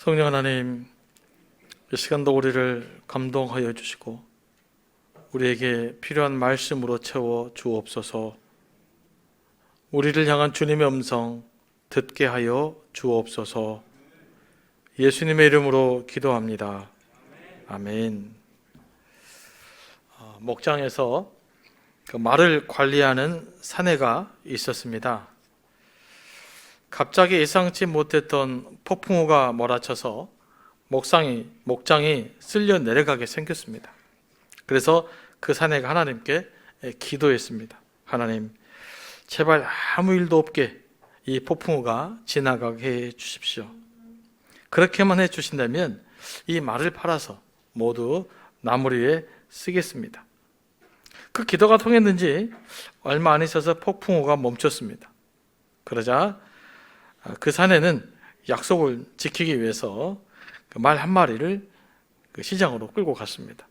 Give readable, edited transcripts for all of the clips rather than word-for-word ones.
성령 하나님, 이 시간도 우리를 감동하여 주시고 우리에게 필요한 말씀으로 채워 주옵소서. 우리를 향한 주님의 음성 듣게 하여 주옵소서. 예수님의 이름으로 기도합니다. 아멘. 목장에서 그 말을 관리하는 사내가 있었습니다. 갑자기 예상치 못했던 폭풍우가 몰아쳐서 목장이 쓸려 내려가게 생겼습니다. 그래서 그 사내가 하나님께 기도했습니다. 하나님, 제발 아무 일도 없게 이 폭풍우가 지나가게 해 주십시오. 그렇게만 해 주신다면 이 말을 팔아서 모두 나무리에 쓰겠습니다. 그 기도가 통했는지 얼마 안 있어서 폭풍우가 멈췄습니다. 그러자 그 사내는 약속을 지키기 위해서 그 말 한 마리를 그 시장으로 끌고 갔습니다.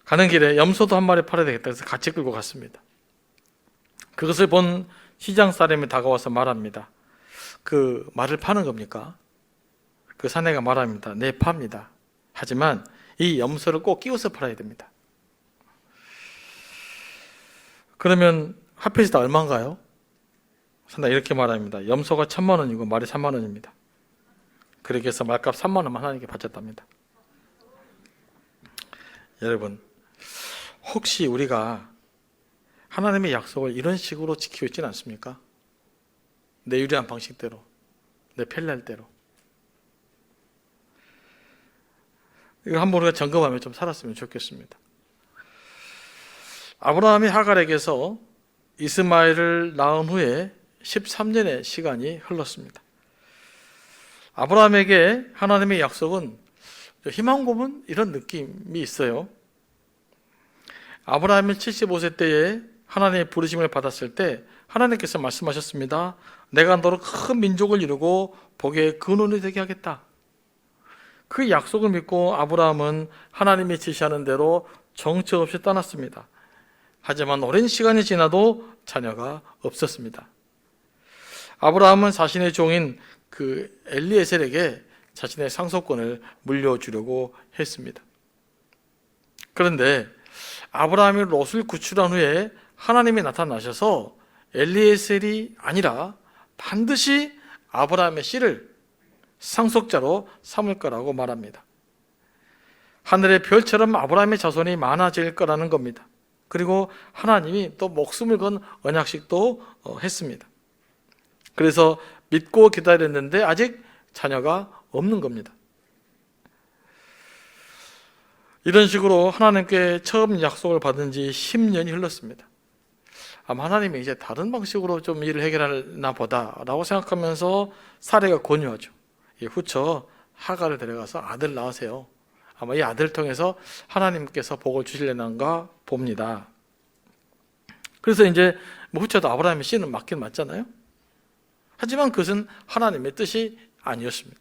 가는 길에 염소도 한 마리 팔아야 되겠다 해서 같이 끌고 갔습니다. 그것을 본 시장 사람이 다가와서 말합니다. 그 말을 파는 겁니까? 그 사내가 말합니다. 네, 팝니다. 하지만 이 염소를 꼭 끼워서 팔아야 됩니다. 그러면 합해서 다 얼마인가요? 산다 이렇게 말합니다. 염소가 1,000,000원이고 말이 30,000원입니다. 그렇게 해서 말값 30,000원만 하나님께 바쳤답니다. 여러분, 혹시 우리가 하나님의 약속을 이런 식으로 지키고 있지는 않습니까? 내 유리한 방식대로, 내 편리할 대로. 이걸 한번 우리가 점검하며 좀 살았으면 좋겠습니다. 아브라함이 하갈에게서 이스마엘을 낳은 후에 13년의 시간이 흘렀습니다. 아브라함에게 하나님의 약속은 희망 고문 이런 느낌이 있어요. 아브라함이 75세 때에 하나님의 부르심을 받았을 때 하나님께서 말씀하셨습니다. 내가 너로 큰 민족을 이루고 복의 근원이 되게 하겠다. 그 약속을 믿고 아브라함은 하나님이 지시하는 대로 정처 없이 떠났습니다. 하지만 오랜 시간이 지나도 자녀가 없었습니다. 아브라함은 자신의 종인 그 엘리에셀에게 자신의 상속권을 물려주려고 했습니다. 그런데 아브라함이 롯을 구출한 후에 하나님이 나타나셔서 엘리에셀이 아니라 반드시 아브라함의 씨를 상속자로 삼을 거라고 말합니다. 하늘의 별처럼 아브라함의 자손이 많아질 거라는 겁니다. 그리고 하나님이 또 목숨을 건 언약식도 했습니다. 그래서 믿고 기다렸는데 아직 자녀가 없는 겁니다. 이런 식으로 하나님께 처음 약속을 받은 지 10년이 흘렀습니다. 아마 하나님이 이제 다른 방식으로 좀 일을 해결하나 보다라고 생각하면서 사례가 권유하죠. 후처 하갈을 데려가서 아들 낳으세요. 아마 이 아들을 통해서 하나님께서 복을 주시려는가 봅니다. 그래서 이제 후처도 아브라함의 씨는 맞긴 맞잖아요. 하지만 그것은 하나님의 뜻이 아니었습니다.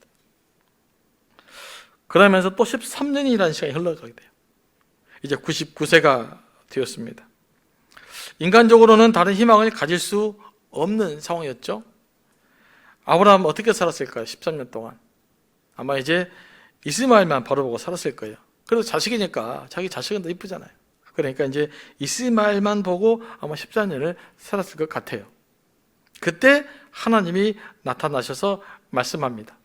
그러면서 또 13년이라는 시간이 흘러가게 돼요. 이제 99세가 되었습니다. 인간적으로는 다른 희망을 가질 수 없는 상황이었죠. 아브라함은 어떻게 살았을까요? 13년 동안. 아마 이제 이스마엘만 바라보고 살았을 거예요. 그래도 자식이니까 자기 자식은 더 이쁘잖아요. 그러니까 이제 이스마엘만 보고 아마 14년을 살았을 것 같아요. 그때 하나님이 나타나셔서 말씀합니다.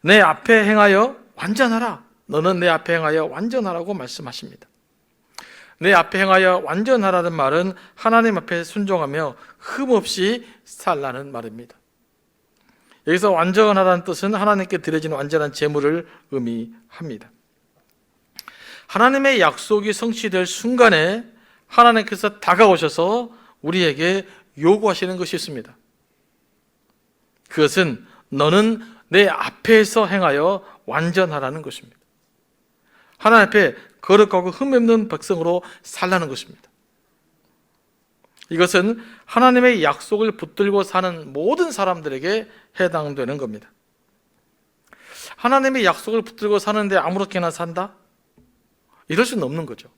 내 앞에 행하여 완전하라. 너는 내 앞에 행하여 완전하라고 말씀하십니다. 내 앞에 행하여 완전하라는 말은 하나님 앞에 순종하며 흠없이 살라는 말입니다. 여기서 완전하라는 뜻은 하나님께 드려지는 완전한 제물을 의미합니다. 하나님의 약속이 성취될 순간에 하나님께서 다가오셔서 우리에게 요구하시는 것이 있습니다. 그것은 너는 내 앞에서 행하여 완전하라는 것입니다. 하나님 앞에 거룩하고 흠없는 백성으로 살라는 것입니다. 이것은 하나님의 약속을 붙들고 사는 모든 사람들에게 해당되는 겁니다. 하나님의 약속을 붙들고 사는데 아무렇게나 산다? 이럴 수는 없는 거죠.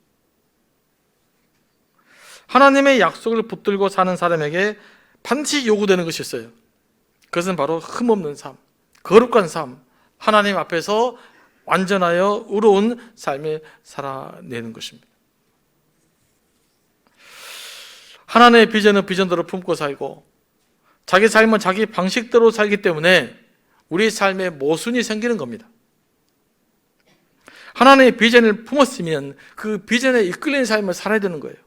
하나님의 약속을 붙들고 사는 사람에게 반드시 요구되는 것이 있어요. 그것은 바로 흠없는 삶, 거룩한 삶, 하나님 앞에서 완전하여 의로운 삶을 살아내는 것입니다. 하나님의 비전은 비전대로 품고 살고 자기 삶은 자기 방식대로 살기 때문에 우리 삶에 모순이 생기는 겁니다. 하나님의 비전을 품었으면 그 비전에 이끌리는 삶을 살아야 되는 거예요.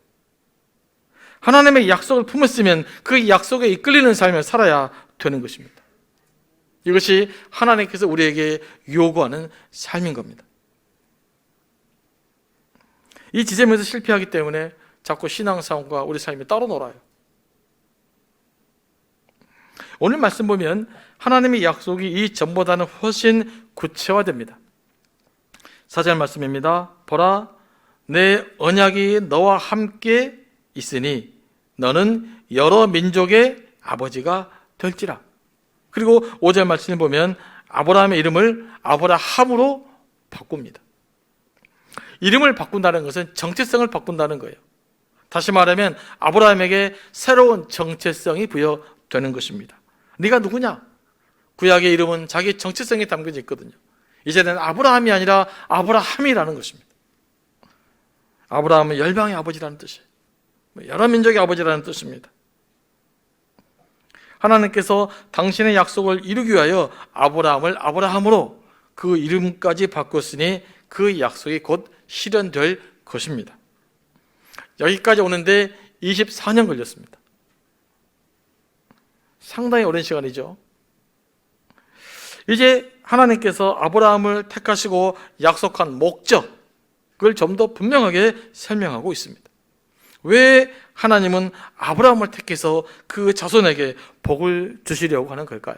하나님의 약속을 품었으면 그 약속에 이끌리는 삶을 살아야 되는 것입니다. 이것이 하나님께서 우리에게 요구하는 삶인 겁니다. 이 지점에서 실패하기 때문에 자꾸 신앙생활과 우리 삶이 따로 놀아요. 오늘 말씀 보면 하나님의 약속이 이 전보다는 훨씬 구체화됩니다. 4절 말씀입니다. 보라, 내 언약이 너와 함께 있으니 너는 여러 민족의 아버지가 될지라. 그리고 5절 말씀을 보면 아브라함의 이름을 아브라함으로 바꿉니다. 이름을 바꾼다는 것은 정체성을 바꾼다는 거예요. 다시 말하면 아브라함에게 새로운 정체성이 부여되는 것입니다. 네가 누구냐? 구약의 이름은 자기 정체성이 담겨져 있거든요. 이제는 아브라함이 아니라 아브라함이라는 것입니다. 아브라함은 열방의 아버지라는 뜻이에요. 여러 민족의 아버지라는 뜻입니다. 하나님께서 당신의 약속을 이루기 위하여 아브라함을 아브라함으로 그 이름까지 바꿨으니 그 약속이 곧 실현될 것입니다. 여기까지 오는데 24년 걸렸습니다. 상당히 오랜 시간이죠. 이제 하나님께서 아브라함을 택하시고 약속한 목적을 좀 더 분명하게 설명하고 있습니다. 왜 하나님은 아브라함을 택해서 그 자손에게 복을 주시려고 하는 걸까요?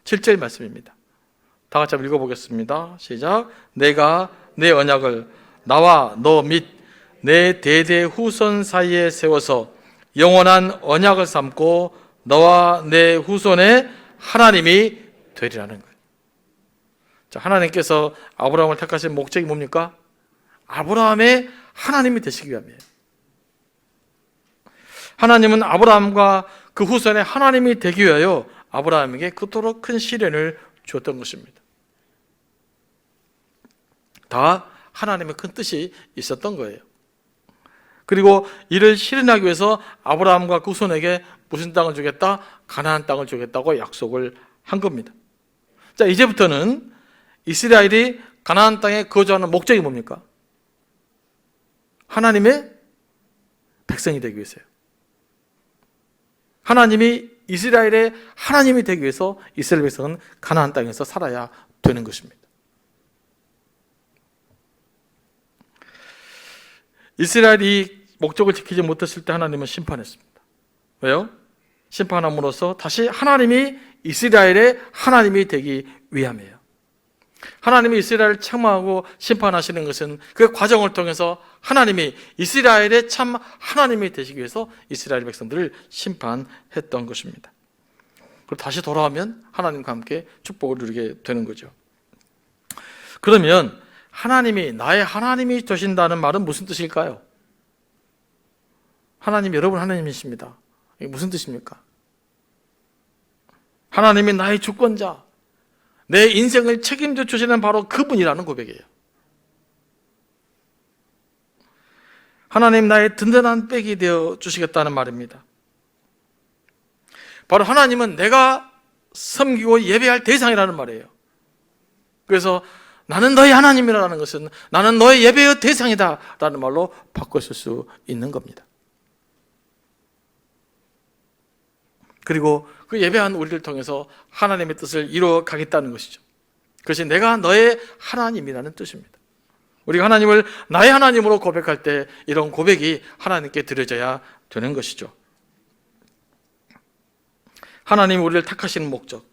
7절 말씀입니다. 다 같이 한번 읽어보겠습니다. 시작. 내가 내 언약을 나와 너 및 내 대대 후손 사이에 세워서 영원한 언약을 삼고 너와 내 후손의 하나님이 되리라는 거예요. 자, 하나님께서 아브라함을 택하신 목적이 뭡니까? 아브라함의 하나님이 되시기 위함이에요. 하나님은 아브라함과 그 후손의 하나님이 되기 위하여 아브라함에게 그토록 큰 시련을 주었던 것입니다. 다 하나님의 큰 뜻이 있었던 거예요. 그리고 이를 실현하기 위해서 아브라함과 그 후손에게 무슨 땅을 주겠다? 가나안 땅을 주겠다고 약속을 한 겁니다. 자, 이제부터는 이스라엘이 가나안 땅에 거주하는 목적이 뭡니까? 하나님의 백성이 되기 위해서요. 하나님이 이스라엘의 하나님이 되기 위해서 이스라엘 백성은 가나안 땅에서 살아야 되는 것입니다. 이스라엘이 목적을 지키지 못했을 때 하나님은 심판했습니다. 왜요? 심판함으로써 다시 하나님이 이스라엘의 하나님이 되기 위함이에요. 하나님이 이스라엘을 책망하고 심판하시는 것은 그 과정을 통해서 하나님이 이스라엘의 참 하나님이 되시기 위해서 이스라엘 백성들을 심판했던 것입니다. 그리고 다시 돌아오면 하나님과 함께 축복을 누리게 되는 거죠. 그러면 하나님이 나의 하나님이 되신다는 말은 무슨 뜻일까요? 하나님, 여러분 하나님이십니다. 이게 무슨 뜻입니까? 하나님이 나의 주권자, 내 인생을 책임져 주시는 바로 그분이라는 고백이에요. 하나님 나의 든든한 백이 되어 주시겠다는 말입니다. 바로 하나님은 내가 섬기고 예배할 대상이라는 말이에요. 그래서 나는 너의 하나님이라는 것은 나는 너의 예배의 대상이다 라는 말로 바꿨을 수 있는 겁니다. 그리고 그 예배한 우리를 통해서 하나님의 뜻을 이루어 가겠다는 것이죠. 그것이 내가 너의 하나님이라는 뜻입니다. 우리가 하나님을 나의 하나님으로 고백할 때 이런 고백이 하나님께 드려져야 되는 것이죠. 하나님이 우리를 택하시는 목적,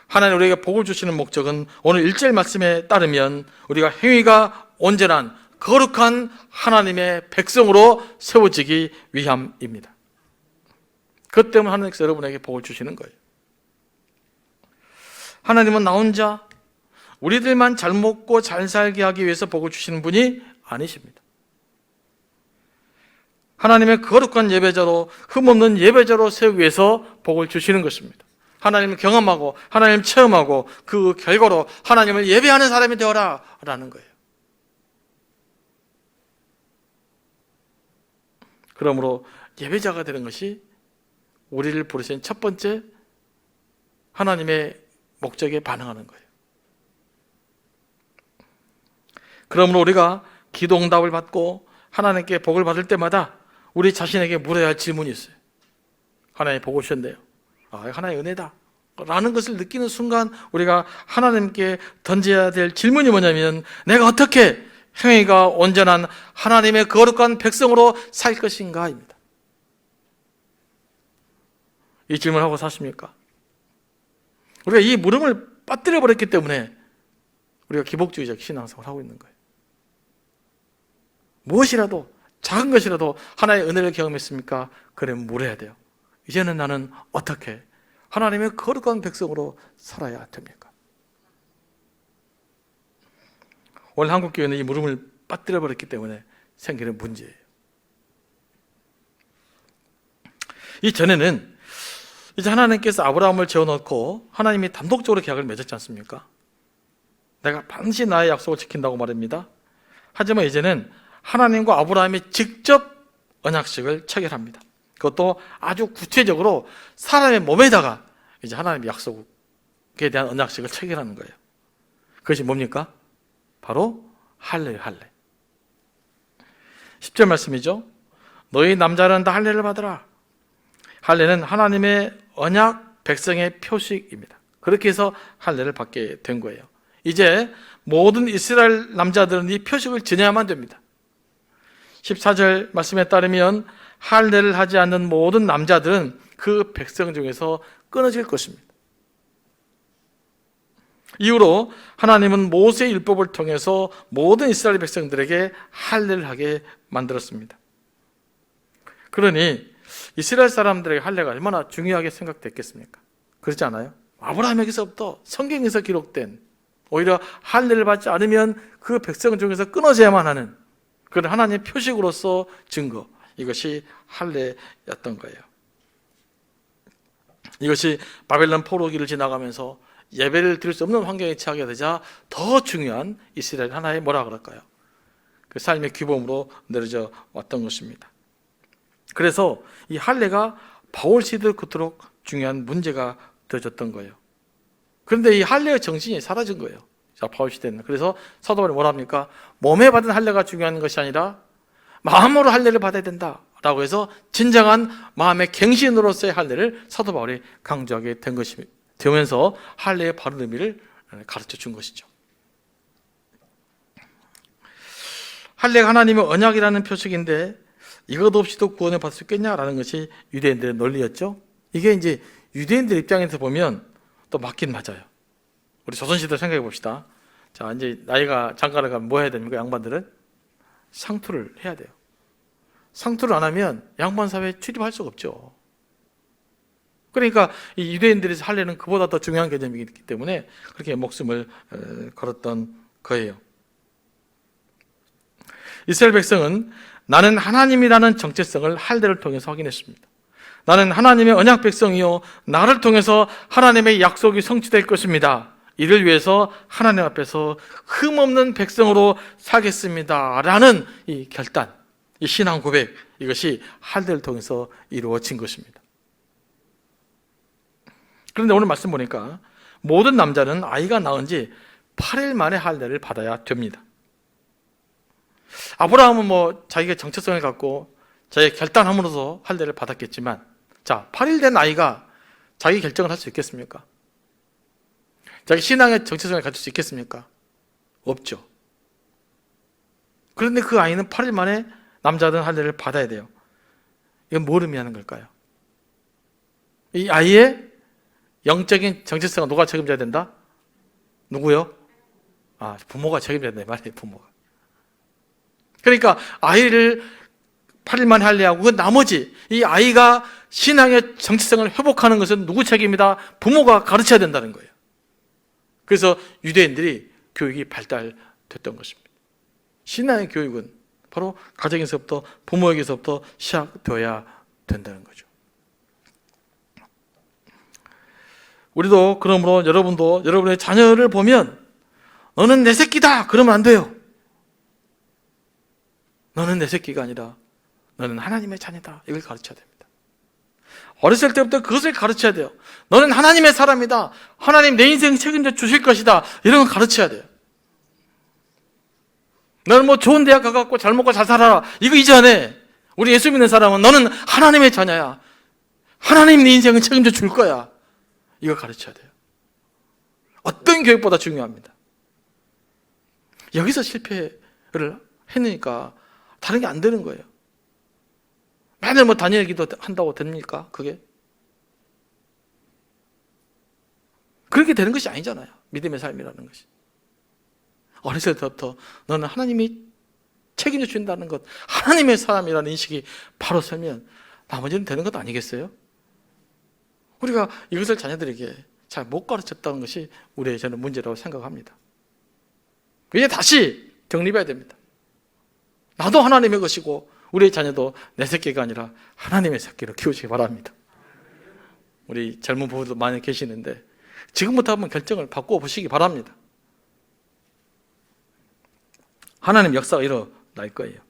하나님 우리에게 복을 주시는 목적은 오늘 1절 말씀에 따르면 우리가 행위가 온전한 거룩한 하나님의 백성으로 세워지기 위함입니다. 그것 때문에 하나님께서 여러분에게 복을 주시는 거예요. 하나님은 나 혼자 우리들만 잘 먹고 잘 살게 하기 위해서 복을 주시는 분이 아니십니다. 하나님의 거룩한 예배자로, 흠없는 예배자로 세우기 위해서 복을 주시는 것입니다. 하나님을 경험하고 하나님을 체험하고 그 결과로 하나님을 예배하는 사람이 되어라 라는 거예요. 그러므로 예배자가 되는 것이 우리를 부르신 첫 번째 하나님의 목적에 반응하는 거예요. 그러므로 우리가 기도 응답을 받고 하나님께 복을 받을 때마다 우리 자신에게 물어야 할 질문이 있어요. 하나님 보고 오셨네요. 하나님의 은혜다 라는 것을 느끼는 순간 우리가 하나님께 던져야 될 질문이 뭐냐면, 내가 어떻게 행위가 온전한 하나님의 거룩한 백성으로 살 것인가 입니다. 이 질문을 하고 사십니까? 우리가 이 물음을 빠뜨려 버렸기 때문에 우리가 기복주의적 신앙생활을 하고 있는 거예요. 무엇이라도 작은 것이라도 하나님의 은혜를 경험했습니까? 그러면 물어야 돼요. 이제는 나는 어떻게 하나님의 거룩한 백성으로 살아야 됩니까? 오늘 한국교회는 이 물음을 빠뜨려 버렸기 때문에 생기는 문제예요. 이전에는 이제 하나님께서 아브라함을 재워놓고 하나님이 단독적으로 계약을 맺었지 않습니까? 내가 반드시 나의 약속을 지킨다고 말합니다. 하지만 이제는 하나님과 아브라함이 직접 언약식을 체결합니다. 그것도 아주 구체적으로 사람의 몸에다가 이제 하나님의 약속에 대한 언약식을 체결하는 거예요. 그것이 뭡니까? 바로 할례예요, 할례. 10절 말씀이죠. 너희 남자는 다 할례를 받으라. 할례는 하나님의 언약 백성의 표식입니다. 그렇게 해서 할례를 받게 된 거예요. 이제 모든 이스라엘 남자들은 이 표식을 지녀야만 됩니다. 14절 말씀에 따르면 할례를 하지 않는 모든 남자들은 그 백성 중에서 끊어질 것입니다. 이후로 하나님은 모세의 율법을 통해서 모든 이스라엘 백성들에게 할례를 하게 만들었습니다. 그러니 이스라엘 사람들에게 할례가 얼마나 중요하게 생각됐겠습니까? 그렇지 않아요? 아브라함에게서부터 성경에서 기록된, 오히려 할례를 받지 않으면 그 백성 중에서 끊어져야만 하는 그런 하나님의 표식으로서 증거, 이것이 할례였던 거예요. 이것이 바벨론 포로기를 지나가면서 예배를 드릴 수 없는 환경에 처하게 되자 더 중요한 이스라엘 하나의 뭐라 그럴까요? 그 삶의 규범으로 내려져 왔던 것입니다. 그래서 이 할례가 바울 시대를 그토록 중요한 문제가 되어졌던 거예요. 그런데 이 할례의 정신이 사라진 거예요. 자, 바울 시대는. 그래서 사도 바울이 뭐라 합니까? 몸에 받은 할례가 중요한 것이 아니라 마음으로 할례를 받아야 된다라고 해서 진정한 마음의 갱신으로서의 할례를 사도 바울이 강조하게 된 것이 되면서 할례의 바른 의미를 가르쳐 준 것이죠. 할례가 하나님의 언약이라는 표식인데 이것 없이도 구원을 받을 수 있겠냐라는 것이 유대인들의 논리였죠. 이게 이제 유대인들 입장에서 보면 또 맞긴 맞아요. 우리 조선시대 생각해 봅시다. 자, 이제 나이가 장가를 가면 뭐 해야 됩니까? 양반들은 상투를 해야 돼요. 상투를 안 하면 양반 사회에 출입할 수가 없죠. 그러니까 이 유대인들의 할례는 그보다 더 중요한 개념이기 때문에 그렇게 목숨을 걸었던 거예요. 이스라엘 백성은 나는 하나님이라는 정체성을 할례를 통해서 확인했습니다. 나는 하나님의 언약 백성이요 나를 통해서 하나님의 약속이 성취될 것입니다. 이를 위해서 하나님 앞에서 흠없는 백성으로 살겠습니다 라는 이 결단, 이 신앙 고백, 이것이 할례를 통해서 이루어진 것입니다. 그런데 오늘 말씀 보니까 모든 남자는 아이가 낳은 지 8일 만에 할례를 받아야 됩니다. 아브라함은 뭐 자기가 정체성을 갖고 자기가 결단함으로써 할례를 받았겠지만, 자, 8일 된 아이가 자기 결정을 할 수 있겠습니까? 자기 신앙의 정체성을 가질 수 있겠습니까? 없죠. 그런데 그 아이는 8일 만에 남자든 할례를 받아야 돼요. 이건 뭘 의미하는 걸까요? 이 아이의 영적인 정체성은 누가 책임져야 된다? 누구요? 부모가 책임져야 된다 말이에요. 부모가. 그러니까 아이를 8일 만에 할례하고 그 나머지 이 아이가 신앙의 정체성을 회복하는 것은 누구 책임이다? 부모가 가르쳐야 된다는 거예요. 그래서 유대인들이 교육이 발달됐던 것입니다. 신앙의 교육은 바로 가정에서부터 부모에게서부터 시작되어야 된다는 거죠. 우리도 그러므로 여러분도 여러분의 자녀를 보면 너는 내 새끼다 그러면 안 돼요. 너는 내 새끼가 아니라 너는 하나님의 자녀다, 이걸 가르쳐야 됩니다. 어렸을 때부터 그것을 가르쳐야 돼요. 너는 하나님의 사람이다, 하나님 내 인생 책임져 주실 것이다, 이런 걸 가르쳐야 돼요. 너는 뭐 좋은 대학 가갖고 잘 먹고 잘 살아라, 이거 이전에 우리 예수 믿는 사람은 너는 하나님의 자녀야, 하나님 네 인생을 책임져 줄 거야, 이거 가르쳐야 돼요. 어떤 교육보다 중요합니다. 여기서 실패를 했으니까 다른 게 안 되는 거예요. 맨날 뭐 다니엘 기도 한다고 됩니까? 그게? 그렇게 되는 것이 아니잖아요. 믿음의 삶이라는 것이. 어렸을 때부터 너는 하나님이 책임져 준다는 것, 하나님의 사람이라는 인식이 바로 서면 나머지는 되는 것 아니겠어요? 우리가 이것을 자녀들에게 잘 못 가르쳤다는 것이 우리의 저는 문제라고 생각합니다. 이제 다시 정립해야 됩니다. 나도 하나님의 것이고 우리의 자녀도 내 새끼가 아니라 하나님의 새끼로 키우시기 바랍니다. 우리 젊은 부부도 많이 계시는데 지금부터 한번 결정을 바꾸어 보시기 바랍니다. 하나님 역사가 일어날 거예요.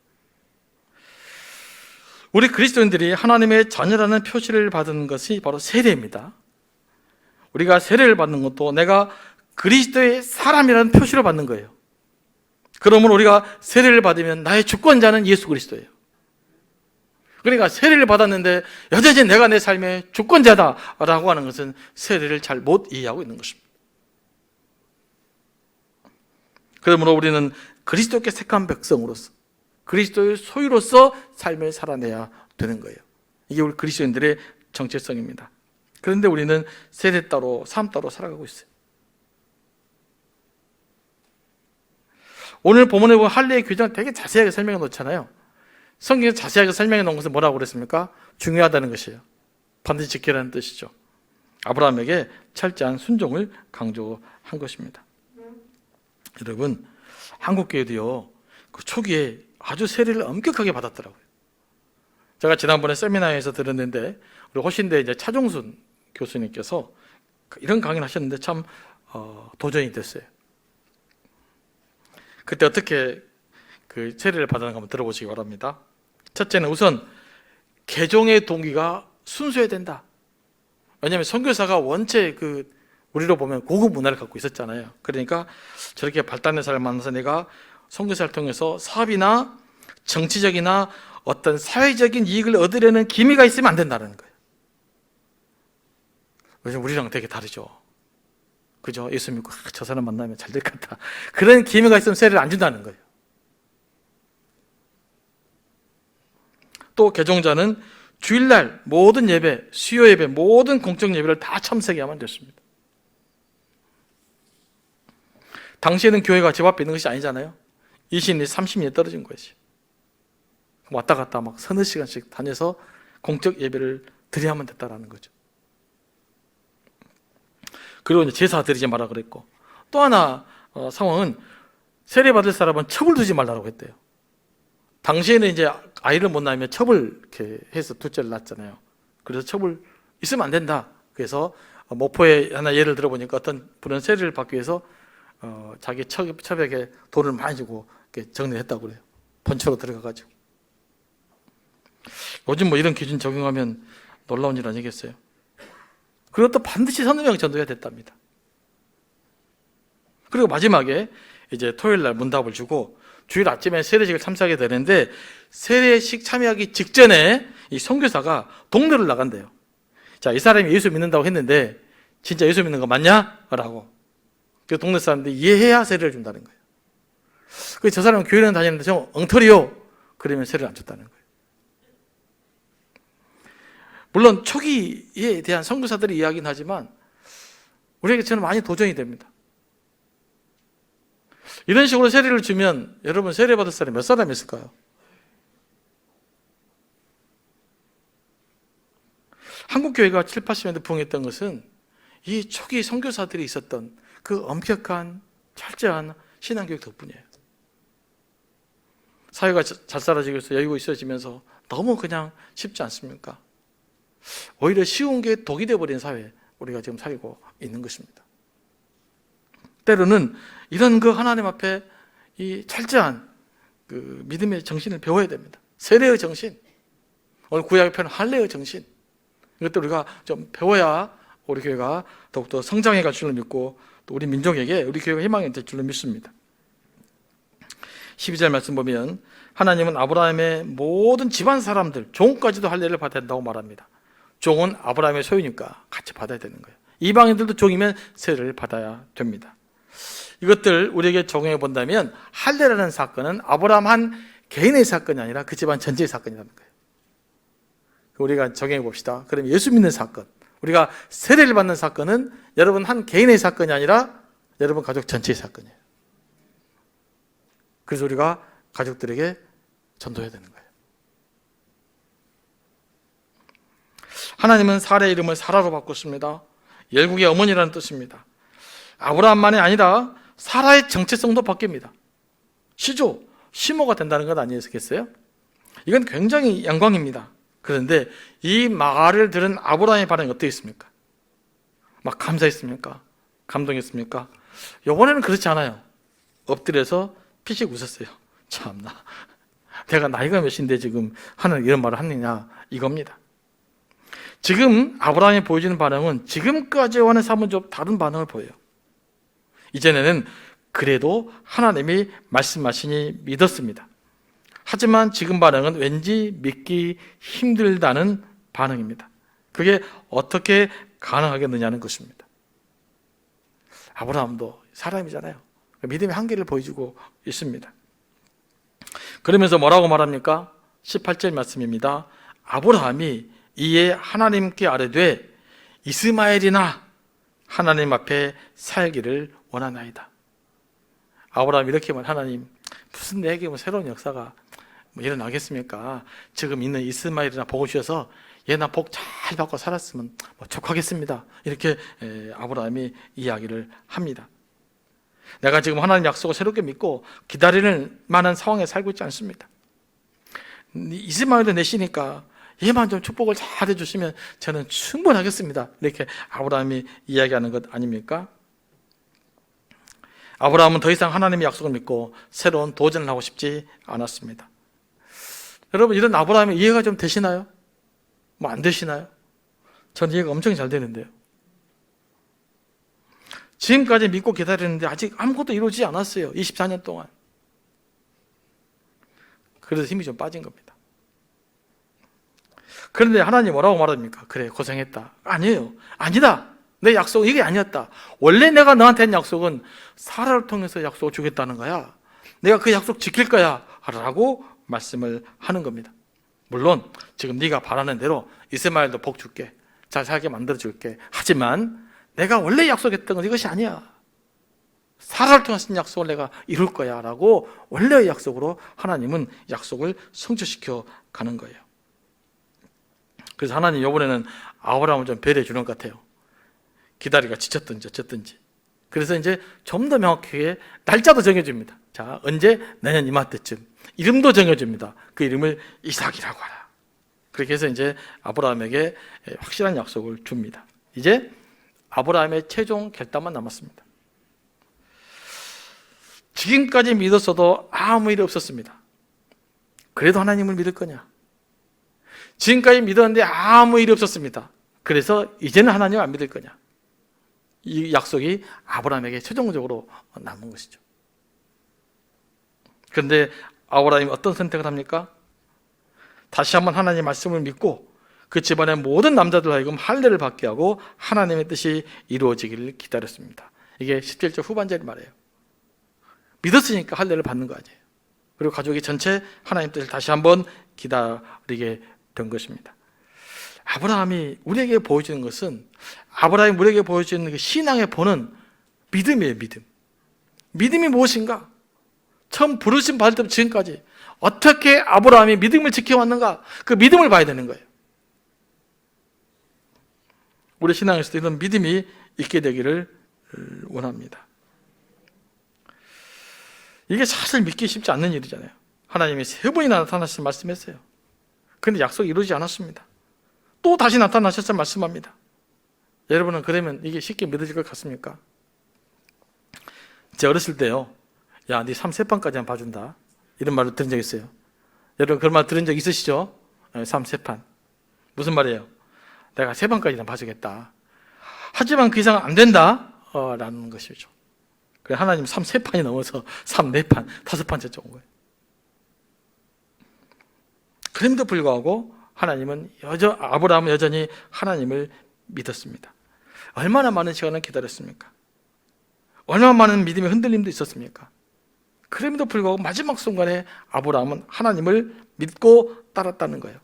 우리 그리스도인들이 하나님의 자녀라는 표시를 받은 것이 바로 세례입니다. 우리가 세례를 받는 것도 내가 그리스도의 사람이라는 표시를 받는 거예요. 그러므로 우리가 세례를 받으면 나의 주권자는 예수 그리스도예요. 그러니까 세례를 받았는데 여전히 내가 내 삶의 주권자다라고 하는 것은 세례를 잘 못 이해하고 있는 것입니다. 그러므로 우리는 그리스도께 택한 백성으로서 그리스도의 소유로서 삶을 살아내야 되는 거예요. 이게 우리 그리스도인들의 정체성입니다. 그런데 우리는 세대 따로 삶 따로 살아가고 있어요. 오늘 본문에 보면 할례의 규정을 되게 자세하게 설명해 놓잖아요. 성경에서 자세하게 설명해 놓은 것은 뭐라고 그랬습니까? 중요하다는 것이에요. 반드시 지키라는 뜻이죠. 아브라함에게 철저한 순종을 강조한 것입니다. 여러분, 한국교회도요, 그 초기에 아주 세례를 엄격하게 받았더라고요. 제가 지난번에 세미나에서 들었는데 우리 호신대 이제 차종순 교수님께서 이런 강의를 하셨는데 참 도전이 됐어요. 그때 어떻게 그 세례를 받았는가 한번 들어보시기 바랍니다. 첫째는 우선 개종의 동기가 순수해야 된다. 왜냐하면 선교사가 원체 우리로 보면 고급 문화를 갖고 있었잖아요. 그러니까 저렇게 발달된 사람을 만나서 내가 선교사를 통해서 사업이나 정치적이나 어떤 사회적인 이익을 얻으려는 기미가 있으면 안 된다는 거예요. 요즘 우리랑 되게 다르죠. 그죠? 예수 믿고 저 사람 만나면 잘 될 것 같다, 그런 기미가 있으면 세례를 안 준다는 거예요. 또 개종자는 주일날 모든 예배, 수요 예배, 모든 공적 예배를 다 참석해야만 됐습니다. 당시에는 교회가 집 앞에 있는 것이 아니잖아요. 20리, 30리 떨어진 것이. 왔다 갔다 막 서너 시간씩 다녀서 공적 예배를 드려야만 됐다라는 거죠. 그리고 이제 제사 드리지 말라 그랬고, 또 하나 상황은 세례 받을 사람은 첩을 두지 말라고 했대요. 당시에는 이제 아이를 못 낳으면 첩을 이렇게 해서 둘째를 낳았잖아요. 그래서 첩을 있으면 안 된다. 그래서 목포에 하나 예를 들어보니까 어떤 분은 세례를 받기 위해서 자기 첩에게 돈을 많이 주고 이렇게 정리했다고 그래요. 번처로 들어가가지고. 요즘 뭐 이런 기준 적용하면 놀라운 일 아니겠어요? 그리고 또 반드시 서너 명 전도해야 됐답니다. 그리고 마지막에 이제 토요일 날 문답을 주고 주일 아침에 세례식을 참석하게 되는데 세례식 참여하기 직전에 이 선교사가 동네를 나간대요. 자, 이 사람이 예수 믿는다고 했는데 진짜 예수 믿는 거 맞냐? 라고. 그 동네 사람들이 이해해야 세례를 준다는 거예요. 그래서 저 사람은 교회는 다니는데 저 엉터리요. 그러면 세례를 안 줬다는 거예요. 물론 초기에 대한 선교사들이 이야기는 하지만 우리에게 저는 많이 도전이 됩니다. 이런 식으로 세례를 주면 여러분 세례 받을 사람이 몇 사람이 있을까요? 한국교회가 7, 80년대 부흥했던 것은 이 초기 선교사들이 있었던 그 엄격한 철저한 신앙교육 덕분이에요. 사회가 잘 살아지고 있어 여유가 있어지면서 너무 그냥 쉽지 않습니까? 오히려 쉬운 게 독이 되어버린 사회, 우리가 지금 살고 있는 것입니다. 때로는 이런 그 하나님 앞에 이 철저한 그 믿음의 정신을 배워야 됩니다. 세례의 정신, 오늘 구약의 표현 할례의 정신, 이것도 우리가 좀 배워야 우리 교회가 더욱더 성장해 갈 줄로 믿고 또 우리 민족에게 우리 교회가 희망이 될 줄로 믿습니다. 12절 말씀 보면 하나님은 아브라함의 모든 집안 사람들, 종까지도 할례를 받아야 된다고 말합니다. 종은 아브라함의 소유니까 같이 받아야 되는 거예요. 이방인들도 종이면 세례를 받아야 됩니다. 이것들 우리에게 적용해 본다면 할례라는 사건은 아브라함 한 개인의 사건이 아니라 그 집안 전체의 사건이라는 거예요. 우리가 적용해 봅시다. 그럼 예수 믿는 사건, 우리가 세례를 받는 사건은 여러분 한 개인의 사건이 아니라 여러분 가족 전체의 사건이에요. 그래서 우리가 가족들에게 전도해야 되는 거예요. 하나님은 사라의 이름을 사라로 바꿨습니다. 열국의 어머니라는 뜻입니다. 아브라함만이 아니라 사라의 정체성도 바뀝니다. 시조, 시모가 된다는 것 아니겠어요? 이건 굉장히 영광입니다. 그런데 이 말을 들은 아브라함의 반응이 어떻습니까? 막 감사했습니까? 감동했습니까? 이번에는 그렇지 않아요. 엎드려서 피식 웃었어요. 참나, 내가 나이가 몇인데 지금 하는 이런 말을 하느냐, 이겁니다. 지금 아브라함이 보여주는 반응은 지금까지와는 사뭇 좀 다른 반응을 보여요. 이전에는 그래도 하나님이 말씀하시니 믿었습니다. 하지만 지금 반응은 왠지 믿기 힘들다는 반응입니다. 그게 어떻게 가능하겠느냐는 것입니다. 아브라함도 사람이잖아요. 믿음의 한계를 보여주고 있습니다. 그러면서 뭐라고 말합니까? 18절 말씀입니다. 아브라함이 이에 하나님께 아뢰되 이스마엘이나 하나님 앞에 살기를 원하나이다. 아브라함이 이렇게 말, 하나님 무슨 내게 뭐 새로운 역사가 뭐 일어나겠습니까? 지금 있는 이스마엘이나 보고 주셔서 얘 나 복 잘 받고 살았으면 뭐 족하겠습니다. 이렇게 아브라함이 이야기를 합니다. 내가 지금 하나님 약속을 새롭게 믿고 기다리는 만한 상황에 살고 있지 않습니다. 이스마엘도 내시니까 얘만 좀 축복을 잘 해주시면 저는 충분하겠습니다. 이렇게 아브라함이 이야기하는 것 아닙니까? 아브라함은 더 이상 하나님의 약속을 믿고 새로운 도전을 하고 싶지 않았습니다. 여러분, 이런 아브라함의 이해가 좀 되시나요? 뭐 안 되시나요? 전 이해가 엄청 잘 되는데요. 지금까지 믿고 기다리는데 아직 아무것도 이루어지지 않았어요. 24년 동안. 그래서 힘이 좀 빠진 겁니다. 그런데 하나님 뭐라고 말합니까? 그래, 고생했다. 아니에요. 아니다. 내 약속은 이게 아니었다. 원래 내가 너한테 한 약속은 사라를 통해서 약속을 주겠다는 거야. 내가 그 약속 지킬 거야 라고 말씀을 하는 겁니다. 물론 지금 네가 바라는 대로 이스마엘도 복 줄게, 잘 살게 만들어 줄게. 하지만 내가 원래 약속했던 건 이것이 아니야. 사라를 통해서 약속을 내가 이룰 거야 라고 원래의 약속으로 하나님은 약속을 성취시켜 가는 거예요. 그래서 하나님 이번에는 아브라함을 좀 배려해 주는 것 같아요. 기다리가 지쳤든지 어쨌든지. 그래서 이제 좀 더 명확하게 날짜도 정해줍니다. 자, 언제? 내년 이맘때쯤. 이름도 정해줍니다. 그 이름을 이삭이라고 하라. 그렇게 해서 이제 아브라함에게 확실한 약속을 줍니다. 이제 아브라함의 최종 결단만 남았습니다. 지금까지 믿었어도 아무 일이 없었습니다. 그래도 하나님을 믿을 거냐? 지금까지 믿었는데 아무 일이 없었습니다. 그래서 이제는 하나님을 안 믿을 거냐? 이 약속이 아브라함에게 최종적으로 남은 것이죠. 그런데 아브라함이 어떤 선택을 합니까? 다시 한번 하나님의 말씀을 믿고 그 집안의 모든 남자들 하여금 할례를 받게 하고 하나님의 뜻이 이루어지기를 기다렸습니다. 이게 17절 후반절이 말이에요. 믿었으니까 할례를 받는 거 아니에요. 그리고 가족이 전체 하나님 뜻을 다시 한번 기다리게 된 것입니다. 아브라함이 우리에게 보여주는 것은, 아브라함이 우리에게 보여주는 그 신앙의 본은 믿음이에요. 믿음. 믿음이 무엇인가? 처음 부르심 받을 때부터 지금까지 어떻게 아브라함이 믿음을 지켜왔는가? 그 믿음을 봐야 되는 거예요. 우리 신앙에서도 이런 믿음이 있게 되기를 원합니다. 이게 사실 믿기 쉽지 않는 일이잖아요. 하나님이 3번이나 나타나셔서 말씀했어요. 그런데 약속이 이루어지지 않았습니다. 또 다시 나타나셔서 말씀합니다. 여러분은 그러면 이게 쉽게 믿어질 것 같습니까? 제 어렸을 때요, 야, 네 3세판까지만 봐준다, 이런 말을 들은 적 있어요. 여러분 그런 말 들은 적 있으시죠? 3세판. 무슨 말이에요? 내가 3판까지는 봐주겠다. 하지만 그 이상은 안 된다, 라는 것이죠. 그래, 하나님 3세판이 넘어서 4판, 5판째 온 거예요. 그럼에도 불구하고 하나님은 아브라함은 여전히 하나님을 믿었습니다. 얼마나 많은 시간을 기다렸습니까? 얼마나 많은 믿음의 흔들림도 있었습니까? 그럼에도 불구하고 마지막 순간에 아브라함은 하나님을 믿고 따랐다는 거예요.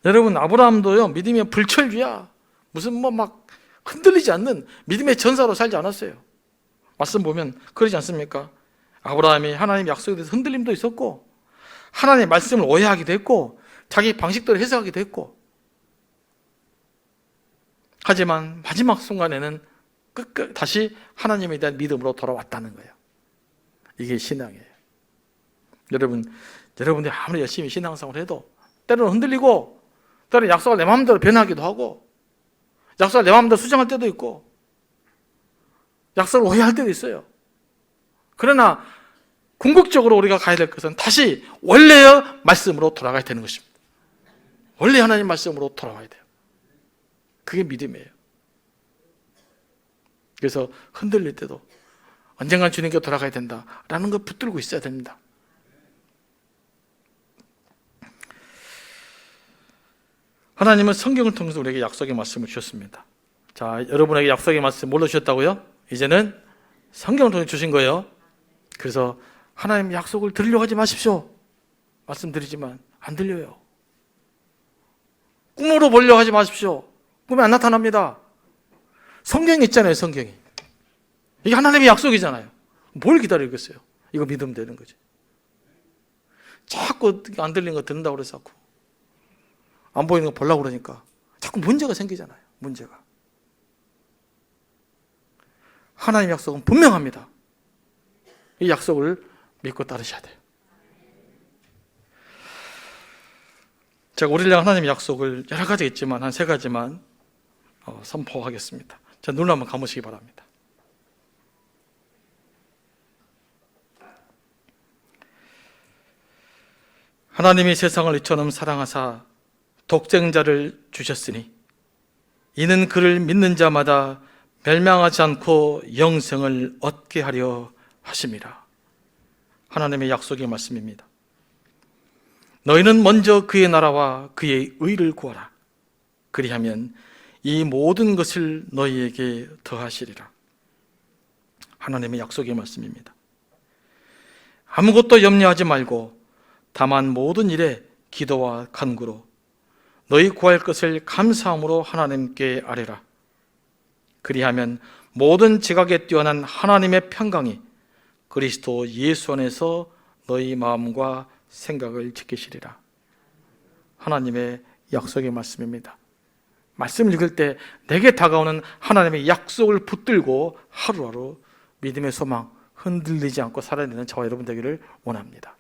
여러분, 아브라함도요, 믿음의 불철주야. 무슨 막 흔들리지 않는 믿음의 전사로 살지 않았어요. 말씀 보면 그러지 않습니까? 아브라함이 하나님 약속에 대해서 흔들림도 있었고, 하나님의 말씀을 오해하기도 했고, 자기 방식대로 해석하기도 했고, 하지만 마지막 순간에는 다시 하나님에 대한 믿음으로 돌아왔다는 거예요. 이게 신앙이에요. 여러분들이 아무리 열심히 신앙생활을 해도 때로는 흔들리고, 때로는 약속을 내 마음대로 변하기도 하고, 약속을 내 마음대로 수정할 때도 있고, 약속을 오해할 때도 있어요. 그러나 궁극적으로 우리가 가야 될 것은 다시 원래의 말씀으로 돌아가야 되는 것입니다. 원래 하나님 말씀으로 돌아와야 돼요. 그게 믿음이에요. 그래서 흔들릴 때도 언젠간 주님께 돌아가야 된다라는 걸 붙들고 있어야 됩니다. 하나님은 성경을 통해서 우리에게 약속의 말씀을 주셨습니다. 자, 여러분에게 약속의 말씀 뭘로 주셨다고요? 이제는 성경을 통해 주신 거예요. 그래서 하나님 약속을 들으려고 하지 마십시오. 말씀드리지만 안 들려요. 꿈으로 보려고 하지 마십시오. 꿈에 안 나타납니다. 성경이 있잖아요, 성경이. 이게 하나님의 약속이잖아요. 뭘 기다리겠어요? 이거 믿으면 되는 거지. 자꾸 안 들리는 거 듣는다고 그래서 자꾸 안 보이는 거 보려고 그러니까 자꾸 문제가 생기잖아요. 문제가. 하나님의 약속은 분명합니다. 이 약속을 믿고 따르셔야 돼요. 제가 우리를 향한 하나님의 약속을 여러 가지 있지만 한 3가지만 선포하겠습니다. 자, 눈을 한번 감으시기 바랍니다. 하나님이 세상을 이처럼 사랑하사 독생자를 주셨으니 이는 그를 믿는 자마다 멸망하지 않고 영생을 얻게 하려 하심이라. 하나님의 약속의 말씀입니다. 너희는 먼저 그의 나라와 그의 의를 구하라. 그리하면 이 모든 것을 너희에게 더하시리라. 하나님의 약속의 말씀입니다. 아무것도 염려하지 말고 다만 모든 일에 기도와 간구로 너희 구할 것을 감사함으로 하나님께 아뢰라. 그리하면 모든 지각에 뛰어난 하나님의 평강이 그리스도 예수 안에서 너희 마음과 생각을 지키시리라. 하나님의 약속의 말씀입니다. 말씀을 읽을 때 내게 다가오는 하나님의 약속을 붙들고 하루하루 믿음의 소망 흔들리지 않고 살아내는 저와 여러분 되기를 원합니다.